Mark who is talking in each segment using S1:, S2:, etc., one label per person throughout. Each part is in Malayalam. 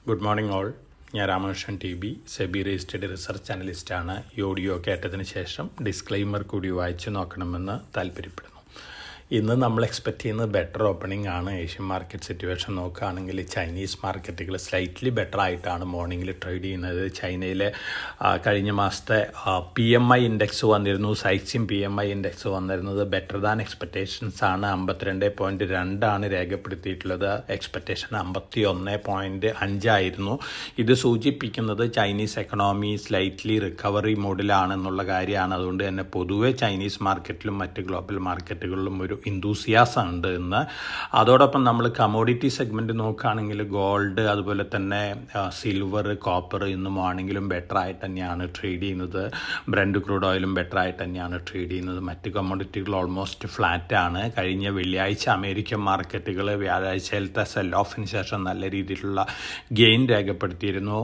S1: Good morning all. ഞാൻ Ramakrishnan TB, SEBI registered research അനലിസ്റ്റാണ്. ഈ ഓഡിയോ കേട്ടതിന് ശേഷം ഡിസ്ക്ലെയിമർ കൂടി വായിച്ചു നോക്കണമെന്ന് താല്പര്യപ്പെടുന്നു. ഇന്ന് നമ്മൾ എക്സ്പെക്റ്റ് ചെയ്യുന്നത് ബെറ്റർ ഓപ്പണിംഗ് ആണ്. ഏഷ്യൻ മാർക്കറ്റ് സിറ്റുവേഷൻ നോക്കുകയാണെങ്കിൽ ചൈനീസ് മാർക്കറ്റുകൾ സ്ലൈറ്റ്ലി ബെറ്റർ ആയിട്ടാണ് മോർണിംഗിൽ ട്രേഡ് ചെയ്യുന്നത്. ചൈനയിലെ കഴിഞ്ഞ മാസത്തെ PMI ഇൻഡെക്സ് വന്നിരുന്നു. സൈക്സിം PMI ഇൻഡെക്സ് വന്നിരുന്നത് ബെറ്റർ ദാൻ എക്സ്പെക്റ്റേഷൻസ് ആണ്. 52.2 ആണ് രേഖപ്പെടുത്തിയിട്ടുള്ളത്. എക്സ്പെക്റ്റേഷൻ 51.5 ആയിരുന്നു. ഇത് സൂചിപ്പിക്കുന്നത് ചൈനീസ് എക്കണോമി സ്ലൈറ്റ്ലി റിക്കവറി മോഡിലാണെന്നുള്ള കാര്യമാണ്. അതുകൊണ്ട് തന്നെ പൊതുവെ ചൈനീസ് മാർക്കറ്റിലും മറ്റ് ഗ്ലോബൽ മാർക്കറ്റുകളിലും ഒരു ഇന്തൂസിയാസം ഉണ്ട് ഇന്ന്. അതോടൊപ്പം നമ്മൾ കമോഡിറ്റി സെഗ്മെൻറ്റ് നോക്കുകയാണെങ്കിൽ ഗോൾഡ്, അതുപോലെ തന്നെ സിൽവർ, കോപ്പർ ഇന്ന് മോർണിംഗിലും ബെറ്റർ ആയിട്ട് തന്നെയാണ് ട്രേഡ് ചെയ്യുന്നത്. ബ്രന്റ് ക്രൂഡ് ഓയിലും ബെറ്റർ ആയിട്ട് തന്നെയാണ് ട്രേഡ് ചെയ്യുന്നത്. മറ്റ് കമോഡിറ്റികൾ ഓൾമോസ്റ്റ് ഫ്ലാറ്റാണ്. കഴിഞ്ഞ വെള്ളിയാഴ്ച അമേരിക്കൻ മാർക്കറ്റുകൾ വ്യാഴാഴ്ചയിലത്തെ സെൽ ഓഫിന് ശേഷം നല്ല രീതിയിലുള്ള ഗെയിൻ രേഖപ്പെടുത്തിയിരുന്നു.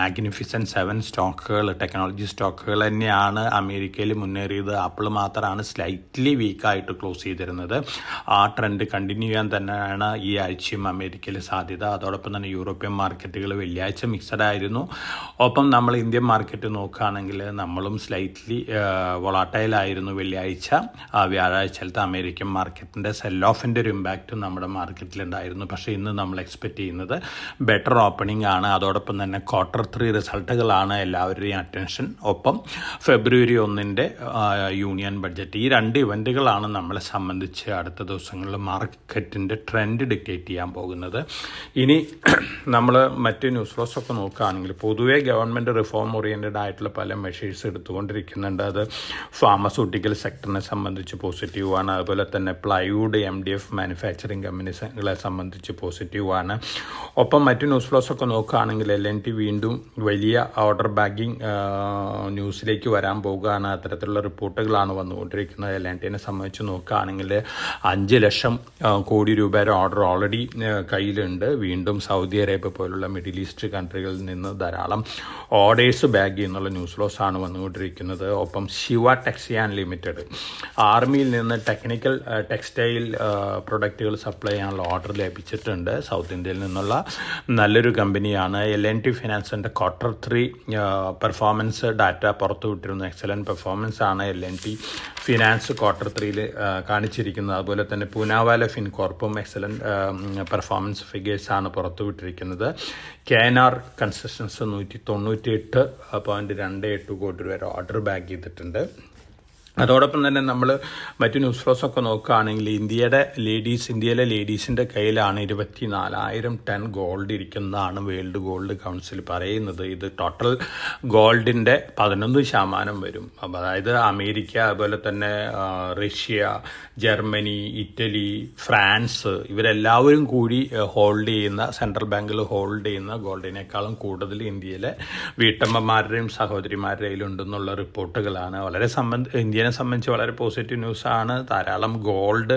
S1: മാഗ്നിഫിസൻറ്റ് 7 സ്റ്റോക്കുകൾ, ടെക്നോളജി സ്റ്റോക്കുകൾ തന്നെയാണ് അമേരിക്കയിൽ മുന്നേറിയത്. ആപ്പിൾ മാത്രമാണ് സ്ലൈറ്റ്ലി വീക്കായിട്ട് ക്ലോസ് ചെയ്തിരുന്നത്. ആ ട്രെൻഡ് കണ്ടിന്യൂ ചെയ്യാൻ തന്നെയാണ് ഈ ആഴ്ചയും അമേരിക്കയിൽ സാധ്യത. അതോടൊപ്പം തന്നെ യൂറോപ്യൻ മാർക്കറ്റുകൾ വെള്ളിയാഴ്ച മിക്സഡ് ആയിരുന്നു. ഒപ്പം നമ്മൾ ഇന്ത്യൻ മാർക്കറ്റ് നോക്കുകയാണെങ്കിൽ നമ്മളും സ്ലൈറ്റ്ലി വൊളാട്ടൈലായിരുന്നു വെള്ളിയാഴ്ച. വ്യാഴാഴ്ചയിലത്തെ അമേരിക്കൻ മാർക്കറ്റിൻ്റെ സെൽ ഓഫിൻ്റെ ഒരു ഇമ്പാക്റ്റും നമ്മുടെ മാർക്കറ്റിലുണ്ടായിരുന്നു. പക്ഷേ ഇന്ന് നമ്മൾ എക്സ്പെക്റ്റ് ചെയ്യുന്നത് ബെറ്റർ ഓപ്പണിംഗ് ആണ്. അതോടൊപ്പം തന്നെ Q3 റിസൾട്ടുകളാണ് എല്ലാവരുടെയും അറ്റൻഷൻ. ഒപ്പം February 1 യൂണിയൻ ബഡ്ജറ്റ്. ഈ 2 ഇവൻറ്റുകളാണ് നമ്മളെ സംബന്ധിച്ച് അടുത്ത ദിവസങ്ങളിൽ മാർക്കറ്റിൻ്റെ ട്രെൻഡ് ഡിക്റ്റേറ്റ് ചെയ്യാൻ പോകുന്നത്. ഇനി നമ്മൾ മറ്റ് ന്യൂസ് ഫ്ലോസ് ഒക്കെ നോക്കുകയാണെങ്കിൽ പൊതുവേ ഗവൺമെൻറ് റിഫോം ഓറിയൻറ്റഡ് ആയിട്ടുള്ള പല മെഷേഴ്സ് എടുത്തുകൊണ്ടിരിക്കുന്നുണ്ട്. അത് ഫാർമസ്യൂട്ടിക്കൽ സെക്ടറിനെ സംബന്ധിച്ച് പോസിറ്റീവാണ്. അതുപോലെ തന്നെ പ്ലൈവുഡ്, MDF മാനുഫാക്ചറിങ് കമ്പനീസുകളെ സംബന്ധിച്ച് പോസിറ്റീവാണ്. ഒപ്പം മറ്റ് ന്യൂസ് ഫ്ലോസ് ഒക്കെ നോക്കുകയാണെങ്കിൽ L&T വീണ്ടും വലിയ ഓർഡർ ബാഗിങ് ന്യൂസിലേക്ക് വരാൻ പോകുകയാണ്. അത്തരത്തിലുള്ള റിപ്പോർട്ടുകളാണ് വന്നുകൊണ്ടിരിക്കുന്നത്. L&Tനെ സംബന്ധിച്ച് നോക്കുകയാണെങ്കിൽ 5 ലക്ഷം കോടി രൂപയുടെ ഓർഡർ ഓൾറെഡി കയ്യിലുണ്ട്. വീണ്ടും സൗദി അറേബ്യ പോലുള്ള മിഡിൽ ഈസ്റ്റ് കൺട്രികളിൽ നിന്ന് ധാരാളം ഓർഡേഴ്സ് ബാഗ് ചെയ്യുന്നുള്ള ന്യൂസ് ഫ്ലോസ് ആണ് വന്നുകൊണ്ടിരിക്കുന്നത്. ഒപ്പം ശിവ ടെക്സിയാൻ ലിമിറ്റഡ് ആർമിയിൽ നിന്ന് ടെക്നിക്കൽ ടെക്സ്റ്റൈൽ പ്രൊഡക്റ്റുകൾ സപ്ലൈ ചെയ്യാനുള്ള ഓർഡർ ലഭിച്ചിട്ടുണ്ട്. സൗത്ത് ഇന്ത്യയിൽ നിന്നുള്ള നല്ലൊരു കമ്പനിയാണ്. L&T ഫിനാൻസിൻ്റെ Q3 പെർഫോമൻസ് ഡാറ്റ പുറത്തുവിട്ടിരുന്നു. എക്സലൻറ്റ് പെർഫോമൻസ് ആണ് L&T ഫിനാൻസ് Q3 കാണിച്ചിരിക്കുന്നത്. അതുപോലെ തന്നെ പൂനാവാല ഫിൻകോർപ്പും എക്സലൻറ്റ് പെർഫോമൻസ് ഫിഗേഴ്സാണ് പുറത്തുവിട്ടിരിക്കുന്നത്. KNR കൺസ്ട്രക്ഷൻസ് 198.28 കോടി രൂപ ഓർഡർ ബാഗ് ചെയ്തിട്ടുണ്ട്. അതോടൊപ്പം തന്നെ നമ്മൾ മറ്റ് ന്യൂസ് ഫ്ലോസ് ഒക്കെ നോക്കുകയാണെങ്കിൽ ഇന്ത്യയിലെ ലേഡീസിൻ്റെ കയ്യിലാണ് 24,000 ടൺ ഗോൾഡ് ഇരിക്കുന്നതാണ് വേൾഡ് ഗോൾഡ് കൗൺസിൽ പറയുന്നത്. ഇത് ടോട്ടൽ ഗോൾഡിൻ്റെ 11% വരും. അതായത് അമേരിക്ക, അതുപോലെ തന്നെ റഷ്യ, ജർമ്മനി, ഇറ്റലി, ഫ്രാൻസ് ഇവരെല്ലാവരും കൂടി ഹോൾഡ് ചെയ്യുന്ന, സെൻട്രൽ ബാങ്കിൽ ഹോൾഡ് ചെയ്യുന്ന ഗോൾഡിനേക്കാളും കൂടുതൽ ഇന്ത്യയിലെ വീട്ടമ്മമാരുടെയും സഹോദരിമാരുടെ കയ്യിലുണ്ടെന്നുള്ള റിപ്പോർട്ടുകളാണ്. ഇന്ത്യനെ സംബന്ധിച്ച് വളരെ പോസിറ്റീവ് ന്യൂസാണ്. ധാരാളം ഗോൾഡ്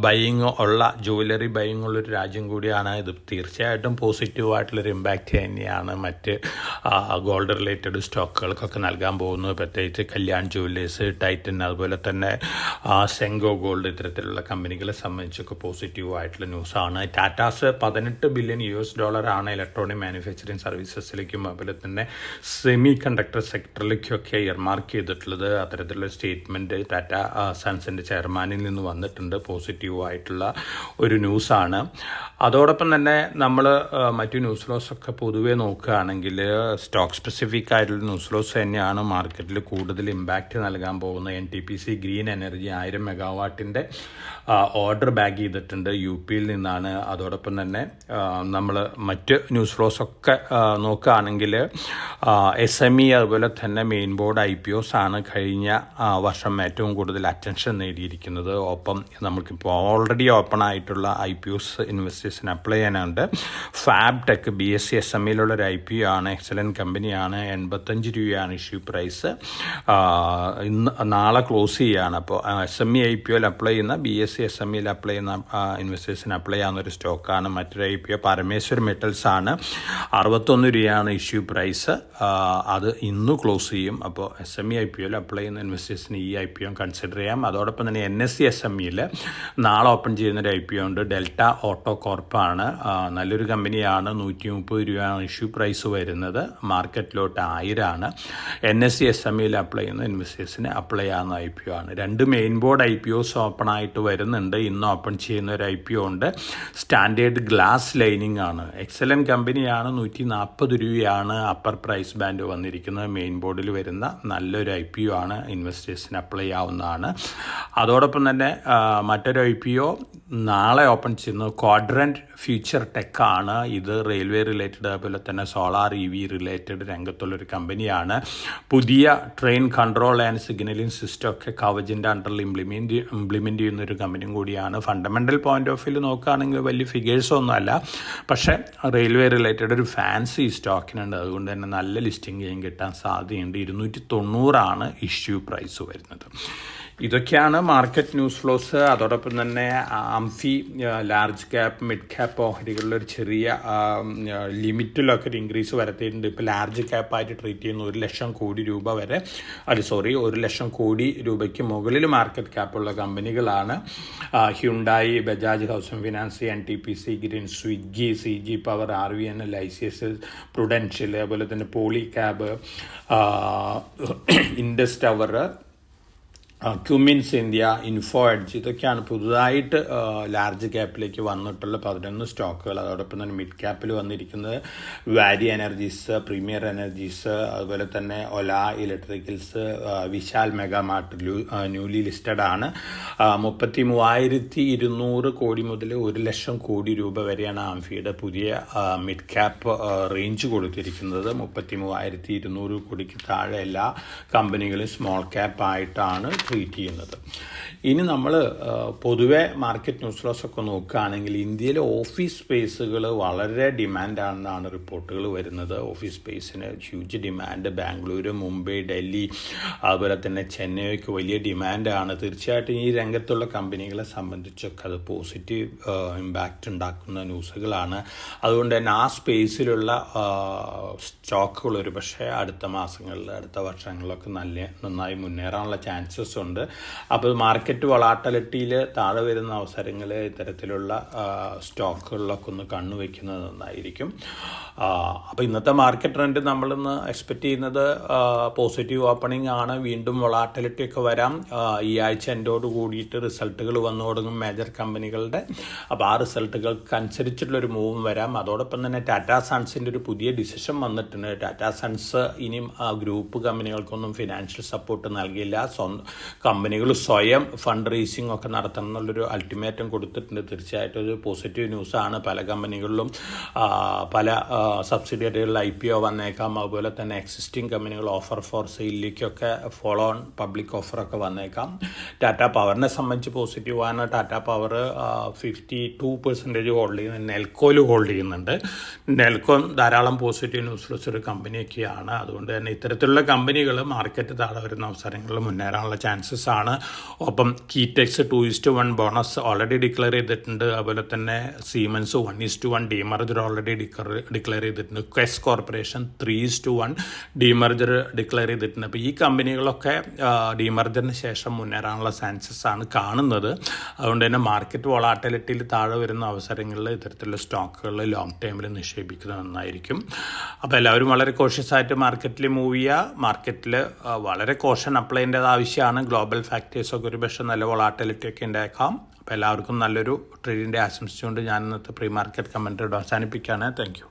S1: ബൈയിങ് ഉള്ള, ജുവലറി ബൈയിങ് ഉള്ളൊരു രാജ്യം കൂടിയാണ്. ഇത് തീർച്ചയായിട്ടും പോസിറ്റീവായിട്ടുള്ളൊരു ഇമ്പാക്റ്റ് തന്നെയാണ് മറ്റ് ഗോൾഡ് റിലേറ്റഡ് സ്റ്റോക്കുകൾക്കൊക്കെ നൽകാൻ പോകുന്നത്. പ്രത്യേകിച്ച് കല്യാൺ ജുവല്ലേഴ്സ്, ടൈറ്റൻ, അതുപോലെ തന്നെ സെങ്കോ ഗോൾഡ്, ഇത്തരത്തിലുള്ള കമ്പനികളെ സംബന്ധിച്ചൊക്കെ പോസിറ്റീവായിട്ടുള്ള ന്യൂസാണ്. ടാറ്റാസ് $18 ബില്യൺ ആണ് ഇലക്ട്രോണിക് മാനുഫാക്ചറിങ് സർവീസസിലേക്കും അതുപോലെ തന്നെ സെമി കണ്ടക്ടർ സെക്ടറിലേക്കൊക്കെ ഇയർമാർക്ക് ചെയ്തിട്ടുള്ളത്. അത്തരത്തിലുള്ള സ്റ്റേറ്റ്മെൻറ്റ് ടാറ്റ സൺസിൻ്റെ ചെയർമാനിൽ നിന്ന് വന്നിട്ടുണ്ട്. പോസിറ്റീവായിട്ടുള്ള ഒരു ന്യൂസാണ്. അതോടൊപ്പം തന്നെ നമ്മൾ മറ്റു ന്യൂസ് ഫ്ലോസൊക്കെ പൊതുവേ നോക്കുകയാണെങ്കിൽ സ്റ്റോക്ക് സ്പെസിഫിക് ആയിട്ടുള്ള ന്യൂസ് ഫ്ലോസ് തന്നെയാണ് മാർക്കറ്റിൽ കൂടുതൽ ഇമ്പാക്റ്റ് നൽകാൻ പോകുന്നത്. NTPC ഗ്രീൻ എനർജി 1000 മെഗാവാട്ടിൻ്റെ ഓർഡർ ബാഗ് ചെയ്തിട്ടുണ്ട്. UP നിന്നാണ്. അതോടൊപ്പം തന്നെ നമ്മൾ മറ്റ് ന്യൂസ് ഫ്ലോസൊക്കെ നോക്കുകയാണെങ്കിൽ SME അതുപോലെ തന്നെ മെയിൻ ബോർഡ് IPOs ആണ് കഴിഞ്ഞ വർഷം ഏറ്റവും കൂടുതൽ അറ്റൻഷൻ നേടിയിരിക്കുന്നത്. ഒപ്പം നമുക്കിപ്പോൾ ഓൾറെഡി ഓപ്പൺ ആയിട്ടുള്ള IPOs ഇൻവെസ്റ്റേഴ്സിന് അപ്ലൈ ചെയ്യാനുണ്ട്. ഫാബ് ടെക് BSE SMEയിലുള്ളൊരു IPO ആണ്. എക്സലൻറ്റ് കമ്പനിയാണ്. 85 രൂപയാണ് ഇഷ്യൂ പ്രൈസ്. നാളെ ക്ലോസ് ചെയ്യുകയാണ്. അപ്പോൾ SME IPOയിൽ അപ്ലൈ ചെയ്യുന്ന, BSE SMEയിൽ അപ്ലൈ ചെയ്യുന്ന ഇൻവെസ്റ്റേഴ്സിന് അപ്ലൈ ചെയ്യാവുന്നൊരു സ്റ്റോക്കാണ്. മറ്റൊരു IPO പരമേശ്വർ മെറ്റൽസ് ആണ്. 61 രൂപയാണ് ഇഷ്യൂ പ്രൈസ്. അത് ഇന്ന് ക്ലോസ് ചെയ്യും. അപ്പോൾ SME IPOയിൽ അപ്ലൈ ചെയ്യുന്ന ഇൻവെസ്റ്റേഴ്സ് ഇൻവെസ്റ്റേഴ്സിന് ഈ IPO കൺസിഡർ ചെയ്യാം. അതോടൊപ്പം തന്നെ NSE SMEയിൽ നാളെ ഓപ്പൺ ചെയ്യുന്നൊരു IPO ഉണ്ട്. ഡെൽറ്റ ഓട്ടോ കോർപ്പാണ്. നല്ലൊരു കമ്പനിയാണ്. 130 രൂപയാണ് ഇഷ്യൂ പ്രൈസ് വരുന്നത്. മാർക്കറ്റിലോട്ട് 1000 ആണ്. NSE SMEയിൽ അപ്ലൈ ചെയ്യുന്ന ഇൻവെസ്റ്റേഴ്സിന് അപ്ലൈ ചെയ്യാവുന്ന IPO ആണ്. 2 മെയിൻ ബോർഡ് IPOs ഓപ്പൺ ആയിട്ട് വരുന്നുണ്ട്. ഇന്ന് ഓപ്പൺ ചെയ്യുന്ന ഒരു IPO ഉണ്ട്. സ്റ്റാൻഡേർഡ് ഗ്ലാസ് ലൈനിങ് ആണ്. എക്സലൻറ്റ് കമ്പനിയാണ്. 140 രൂപയാണ് അപ്പർ പ്രൈസ് ബാൻഡ് വന്നിരിക്കുന്നത്. മെയിൻ ബോർഡിൽ വരുന്ന നല്ലൊരു IPO ആണ്. ഇൻവെസ്റ്റേഴ്സിന് അപ്ലൈ ചെയ്യാവുന്നതാണ്. അതോടൊപ്പം തന്നെ മറ്റൊരു IPO നാളെ ഓപ്പൺ ചെയ്യുന്നത് ക്വാഡ്രൻറ്റ് ഫ്യൂച്ചർ ടെക് ആണ്. ഇത് റെയിൽവേ റിലേറ്റഡ് അതുപോലെ തന്നെ സോളാർ EV റിലേറ്റഡ് രംഗത്തുള്ളൊരു കമ്പനിയാണ്. പുതിയ train control and signalling system ഒക്കെ കവചിൻ്റെ അണ്ടറിൽ ഇംപ്ലിമെൻറ്റ് ചെയ്യുന്നൊരു കമ്പനിയും കൂടിയാണ്. ഫണ്ടമെൻ്റൽ പോയിൻ്റ് ഓഫ് വ്യൂ നോക്കുകയാണെങ്കിൽ വലിയ ഫിഗേഴ്സൊന്നും അല്ല, പക്ഷേ റെയിൽവേ റിലേറ്റഡ് ഒരു ഫാൻസി സ്റ്റോക്കിനുണ്ട്. അതുകൊണ്ട് തന്നെ നല്ല ലിസ്റ്റിംഗ് ചെയ്യാൻ കിട്ടാൻ സാധ്യതയുണ്ട്. 290 ഇഷ്യൂ പ്രൈസ് വരുന്നത്. ഇതൊക്കെയാണ് മാർക്കറ്റ് ന്യൂസ് ഫ്ലോസ്. അതോടൊപ്പം തന്നെ AMFI large cap mid cap ഓഹരികളിലൊരു ചെറിയ ലിമിറ്റിലൊക്കെ ഒരു ഇൻക്രീസ് വരുത്തിയിട്ടുണ്ട്. ഇപ്പോൾ ലാർജ് ക്യാപ്പായിട്ട് ട്രീറ്റ് ചെയ്യുന്ന 1 ലക്ഷം കോടി രൂപ വരെ 1 ലക്ഷം കോടി രൂപയ്ക്ക് മുകളിൽ മാർക്കറ്റ് ക്യാപ്പുള്ള കമ്പനികളാണ് Hyundai, Bajaj housing finance, NTPC, green, Swiggy, CG power, RVNL, ICICI prudential, അതുപോലെ തന്നെ Polycab, Indus tower, Cummins India, Info Edge. ഇതൊക്കെയാണ് പുതുതായിട്ട് ലാർജ് ക്യാപ്പിലേക്ക് വന്നിട്ടുള്ള 11 സ്റ്റോക്കുകൾ. അതോടൊപ്പം തന്നെ മിഡ് ക്യാപ്പിൽ വന്നിരിക്കുന്നത് വാരി എനർജീസ്, പ്രീമിയർ എനർജീസ്, അതുപോലെ തന്നെ Ola electricals, Vishal Megamart newly listed ആണ്. 33,200 കോടി മുതൽ 1 ലക്ഷം കോടി രൂപ വരെയാണ് ആംഫിയുടെ പുതിയ മിഡ് ക്യാപ്പ് റേഞ്ച് കൊടുത്തിരിക്കുന്നത്. 33,200 കോടിക്ക് താഴെ എല്ലാ കമ്പനികളും സ്മോൾ ക്യാപ്പ് ആയിട്ടാണ് ട്രീറ്റ് ചെയ്യുന്നത്. ഇനി നമ്മൾ പൊതുവെ മാർക്കറ്റ് ന്യൂസ് ഫ്ലോസ് ഒക്കെ നോക്കുകയാണെങ്കിൽ ഇന്ത്യയിലെ ഓഫീസ് സ്പേസുകൾ വളരെ ഡിമാൻഡാണെന്നാണ് റിപ്പോർട്ടുകൾ വരുന്നത്. ഓഫീസ് സ്പേസിന് ഹ്യൂജ് ഡിമാൻഡ്. ബാംഗ്ലൂർ, മുംബൈ, ഡൽഹി, അതുപോലെ തന്നെ ചെന്നൈക്ക് വലിയ ഡിമാൻഡാണ്. തീർച്ചയായിട്ടും ഈ രംഗത്തുള്ള കമ്പനികളെ സംബന്ധിച്ചൊക്കെ അത് പോസിറ്റീവ് ഇമ്പാക്റ്റ് ഉണ്ടാക്കുന്ന ന്യൂസുകളാണ്. അതുകൊണ്ട് തന്നെ ആ സ്പേസിലുള്ള സ്റ്റോക്കുകൾ ഒരു പക്ഷേ അടുത്ത മാസങ്ങളിൽ അടുത്ത വർഷങ്ങളിലൊക്കെ നന്നായി മുന്നേറാനുള്ള ചാൻസസ് ഉണ്ട്. അപ്പോൾ മാർക്കറ്റ് വളാട്ടിലിറ്റിയിൽ താഴെ വരുന്ന അവസരങ്ങൾ ഇത്തരത്തിലുള്ള സ്റ്റോക്കുകളിലൊക്കെ ഒന്ന് കണ്ണുവെക്കുന്നത് നന്നായിരിക്കും. അപ്പോൾ ഇന്നത്തെ മാർക്കറ്റ് ട്രെൻഡ് നമ്മളിന്ന് എക്സ്പെക്റ്റ് ചെയ്യുന്നത് പോസിറ്റീവ് ഓപ്പണിംഗ് ആണ്. വീണ്ടും വളാട്ടിലിറ്റി ഒക്കെ വരാം. ഈ ആഴ്ച എൻഡോട് കൂടിയിട്ട് റിസൾട്ടുകൾ വന്നു തുടങ്ങും മേജർ കമ്പനികളുടെ. അപ്പോൾ ആ റിസൾട്ടുകൾക്ക് അനുസരിച്ചിട്ടുള്ളൊരു മൂവും വരാം. അതോടൊപ്പം തന്നെ ടാറ്റാ സൺസിൻ്റെ ഒരു പുതിയ ഡിസിഷൻ വന്നിട്ടുണ്ട്. ടാറ്റാ സൺസ് ഇനിയും ഗ്രൂപ്പ് കമ്പനികൾക്കൊന്നും ഫിനാൻഷ്യൽ സപ്പോർട്ട് നൽകില്ല. കമ്പനികൾ സ്വയം ഫണ്ട് റേസിംഗ് ഒക്കെ നടത്തണം എന്നുള്ളൊരു അൾട്ടിമേറ്റം കൊടുത്തിട്ടുണ്ട്. തീർച്ചയായിട്ടും ഒരു പോസിറ്റീവ് ന്യൂസാണ്. പല കമ്പനികളിലും പല സബ്സിഡിയറികളിൽ IPO വന്നേക്കാം. അതുപോലെ തന്നെ എക്സിസ്റ്റിംഗ് കമ്പനികൾ ഓഫർ ഫോർ സെയിലിലേക്കൊക്കെ ഫോളോ ഓൺ പബ്ലിക് ഓഫറൊക്കെ വന്നേക്കാം. ടാറ്റ പവറിനെ സംബന്ധിച്ച് പോസിറ്റീവാണ്. ടാറ്റ പവർ 52% ഹോൾഡ് ചെയ്യുന്നത് നെൽക്കോയിൽ ഹോൾഡ് ചെയ്യുന്നുണ്ട്. നെൽക്കോൻ ധാരാളം പോസിറ്റീവ് ന്യൂസ് ഫ്ലോസ് ഒരു കമ്പനിയൊക്കെയാണ്. അതുകൊണ്ട് തന്നെ ഇത്തരത്തിലുള്ള കമ്പനികൾ മാർക്കറ്റ് താഴെ വരുന്ന അവസരങ്ങളിൽ മുന്നേറാനുള്ള ചാൻസസ് ആണ്. ഒപ്പം കീടെക്സ് 2:1 ബോണസ് ഓൾറെഡി ഡിക്ലെയർ ചെയ്തിട്ടുണ്ട്. അതുപോലെ തന്നെ സീമൻസ് 1:1 ഡീമർജർ ഓൾറെഡി ഡിക്ലെയർ ചെയ്തിട്ടുണ്ട്. ക്വെസ് കോർപ്പറേഷൻ 3:1 ഡീമർജർ ഡിക്ലെയർ ചെയ്തിട്ടുണ്ട്. അപ്പോൾ ഈ കമ്പനികളൊക്കെ ഡീമർജറിന് ശേഷം മുന്നേറാനുള്ള ചാൻസസ് ആണ് കാണുന്നത്. അതുകൊണ്ട് തന്നെ മാർക്കറ്റ് വോളാറ്റിലിറ്റിയിൽ താഴെ വരുന്ന അവസരങ്ങളിൽ ഇത്തരത്തിലുള്ള സ്റ്റോക്കുകളിൽ ലോങ് ടൈമിൽ നിക്ഷേപിക്കുന്നത് നന്നായിരിക്കും. അപ്പോൾ എല്ലാവരും വളരെ കോഷ്യസ് ആയിട്ട് മാർക്കറ്റിൽ മൂവ് ചെയ്യുക. മാർക്കറ്റിൽ വളരെ കോഷൻ അപ്ലൈ ചെയ്യേണ്ടത് ആവശ്യമാണ്. ഗ്ലോബൽ ഫാക്ടേഴ്സൊക്കെ ഒരു പക്ഷേ നല്ല വോളാറ്റിലിറ്റി ഒക്കെ ഉണ്ടായേക്കാം. അപ്പോൾ എല്ലാവർക്കും നല്ലൊരു ട്രേഡിൻ്റെ ആശംസിച്ചുകൊണ്ട് ഞാൻ ഇന്നത്തെ പ്രീ മാർക്കറ്റ് കമൻറ്ററി അവസാനിപ്പിക്കുകയാണ്. Thank you.